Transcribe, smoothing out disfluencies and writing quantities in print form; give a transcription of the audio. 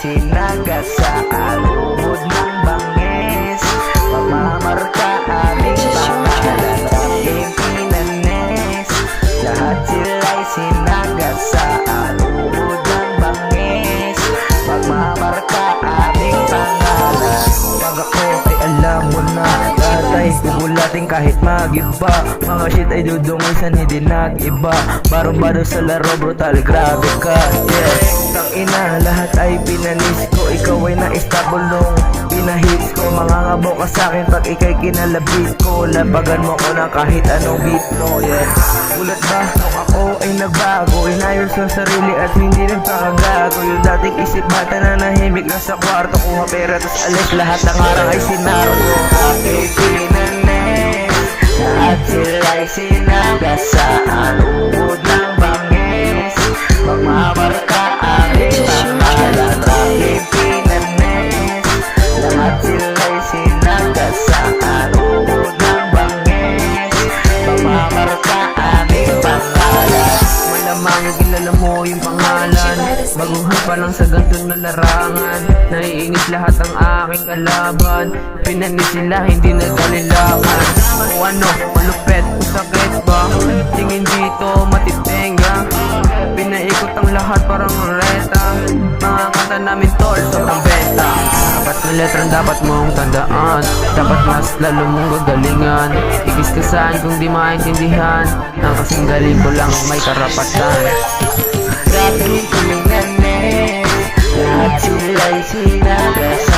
sinagasaan, ubod ng bangis, pagmamarka aming pangalan, aking pinanes. Lahat sila'y sinagasaan, ubod ng bangis, pagmamarka aming pangalan. Pag ako ay alam mo na, tatay gugulatin kahit mag-iba. Mga shit ay dudungisan, hindi nag-iba. Baro-baro sa laro, brutal, grabe ka, yes. Tang ina, lahat ay pinanis ko. Ikaw ay naistabulong, pinahits ko. Mga ngabo ka sa'kin pag ikay kinalabit ko. Labagan mo ko na kahit anong beat mo, yes. Gulat ba nung ako ay nagbago, inayos sa sarili at hindi nagpakagago. Yung dating isip bata na nahimik lang sa kwarto, kuha pera tas alis, lahat ng araw ay sinarko. Aking pinanes, lahat sila'y sinagasaan, ubod ng bangis, magmamarka aming pangalan. Aking pinanes, lahat sila'y sinagasaan, ubod ng bangis, magmamarka aming pangalan. Malamang kilala mo yung pangalan, baguhan pa lang sa ganito na larangan. Naiinis lahat ang aking kalaban, pinanis sila hindi nagkalilangan. O ano, malupet, sakit ba? Tingin dito, matitenga. Pinaikot ang lahat parang reta. Mga kanta namin tol, sobrang benta. Dapat na letrang dapat mong tandaan, dapat mas lalo mong gagalingan. Ikis ka saan kung di maintindihan, ang kasing galing ko lang may karapatan. Grabe kong pinanes, lahat sila'y sinagas.